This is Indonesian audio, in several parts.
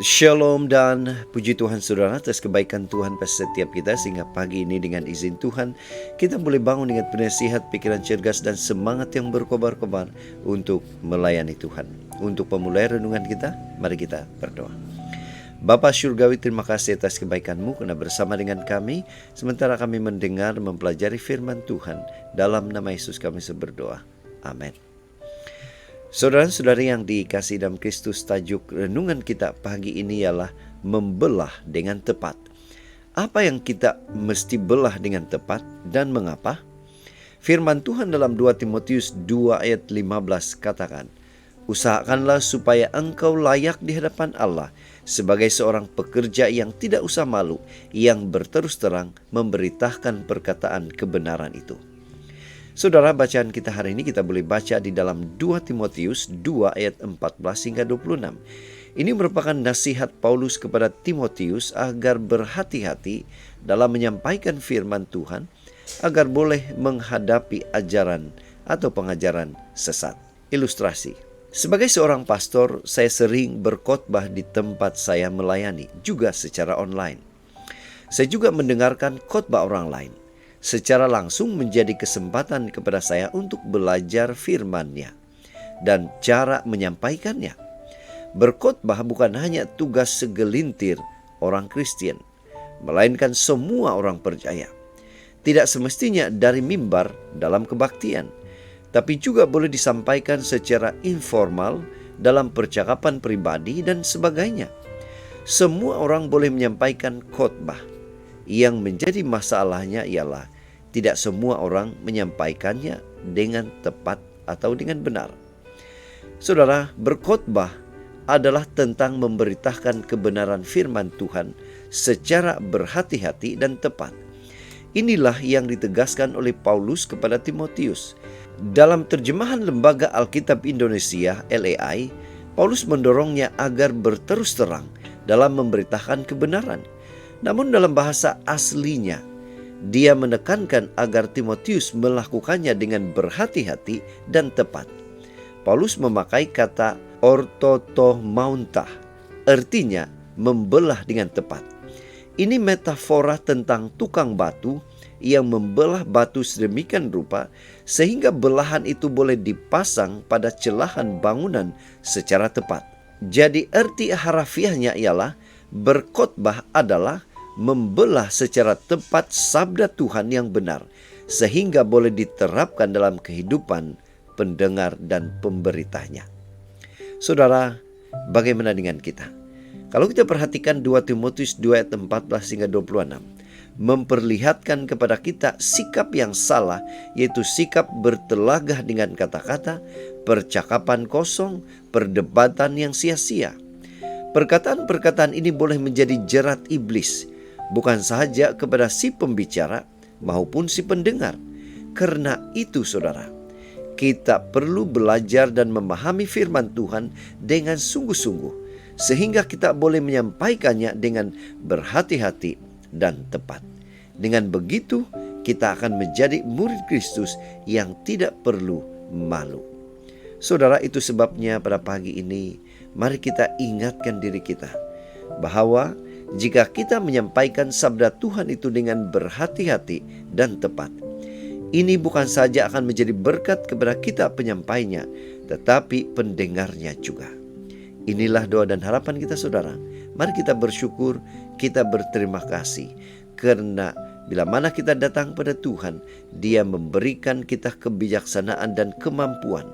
Shalom dan puji Tuhan saudara atas kebaikan Tuhan pada setiap kita, sehingga pagi ini dengan izin Tuhan kita boleh bangun dengan penasihat, pikiran cergas dan semangat yang berkobar-kobar untuk melayani Tuhan. Untuk pemulai renungan kita, mari kita berdoa. Bapa Syurgawi, terima kasih atas kebaikan-Mu karena bersama dengan kami sementara kami mendengar mempelajari firman Tuhan. Dalam nama Yesus kami berdoa. Amin. Saudara-saudari yang dikasihi dalam Kristus, tajuk renungan kita pagi ini ialah membelah dengan tepat. Apa yang kita mesti belah dengan tepat dan mengapa? Firman Tuhan dalam 2 Timotius 2 ayat 15 katakan, "Usahakanlah supaya engkau layak di hadapan Allah sebagai seorang pekerja yang tidak usah malu, yang berterus terang memberitakan perkataan kebenaran itu." Saudara, bacaan kita hari ini kita boleh baca di dalam 2 Timotius 2 ayat 14 hingga 26. Ini merupakan nasihat Paulus kepada Timotius agar berhati-hati dalam menyampaikan firman Tuhan, agar boleh menghadapi ajaran atau pengajaran sesat. Ilustrasi. Sebagai seorang pastor, saya sering berkhotbah di tempat saya melayani, juga secara online. Saya juga mendengarkan khotbah orang lain. Secara langsung menjadi kesempatan kepada saya untuk belajar firman-Nya dan cara menyampaikannya. Berkhotbah bukan hanya tugas segelintir orang Kristen, melainkan semua orang percaya. Tidak semestinya dari mimbar dalam kebaktian, tapi juga boleh disampaikan secara informal dalam percakapan pribadi dan sebagainya. Semua orang boleh menyampaikan khotbah. Yang menjadi masalahnya ialah tidak semua orang menyampaikannya dengan tepat atau dengan benar. Saudara, berkhotbah adalah tentang memberitakan kebenaran firman Tuhan secara berhati-hati dan tepat. Inilah yang ditegaskan oleh Paulus kepada Timotius. Dalam terjemahan Lembaga Alkitab Indonesia (LAI), Paulus mendorongnya agar berterus terang dalam memberitakan kebenaran. Namun dalam bahasa aslinya, dia menekankan agar Timotius melakukannya dengan berhati-hati dan tepat. Paulus memakai kata ortotomaunta, artinya membelah dengan tepat. Ini metafora tentang tukang batu yang membelah batu sedemikian rupa sehingga belahan itu boleh dipasang pada celahan bangunan secara tepat. Jadi arti harafiahnya ialah berkhotbah adalah membelah secara tepat sabda Tuhan yang benar, sehingga boleh diterapkan dalam kehidupan pendengar dan pemberitanya. Saudara, bagaimana dengan kita? Kalau kita perhatikan 2 Timotius 2 ayat 14 hingga 26, memperlihatkan kepada kita sikap yang salah, yaitu sikap bertelagah dengan kata-kata, percakapan kosong, perdebatan yang sia-sia. Perkataan-perkataan ini boleh menjadi jerat iblis, bukan sahaja kepada si pembicara maupun si pendengar. Karena itu saudara, kita perlu belajar dan memahami firman Tuhan dengan sungguh-sungguh, sehingga kita boleh menyampaikannya dengan berhati-hati dan tepat. Dengan begitu, kita akan menjadi murid Kristus yang tidak perlu malu. Saudara, itu sebabnya pada pagi ini, mari kita ingatkan diri kita bahwa jika kita menyampaikan sabda Tuhan itu dengan berhati-hati dan tepat, ini bukan saja akan menjadi berkat kepada kita penyampainya, tetapi pendengarnya juga. Inilah doa dan harapan kita saudara. Mari kita bersyukur, kita berterima kasih, karena bila mana kita datang pada Tuhan, Dia memberikan kita kebijaksanaan dan kemampuan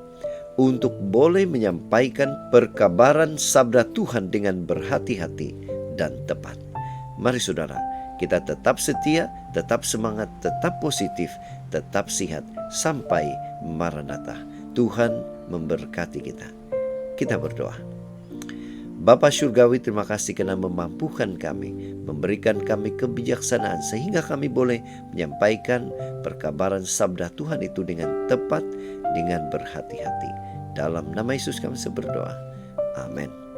untuk boleh menyampaikan perkabaran sabda Tuhan dengan berhati-hati dan tepat. Mari saudara, kita tetap setia, tetap semangat, tetap positif, tetap sihat sampai Maranatha. Tuhan memberkati kita. Kita berdoa. Bapa Syurgawi, terima kasih karena memampukan kami, memberikan kami kebijaksanaan sehingga kami boleh menyampaikan perkabaran sabda Tuhan itu dengan tepat, dengan berhati-hati. Dalam nama Yesus kami berdoa. Amin.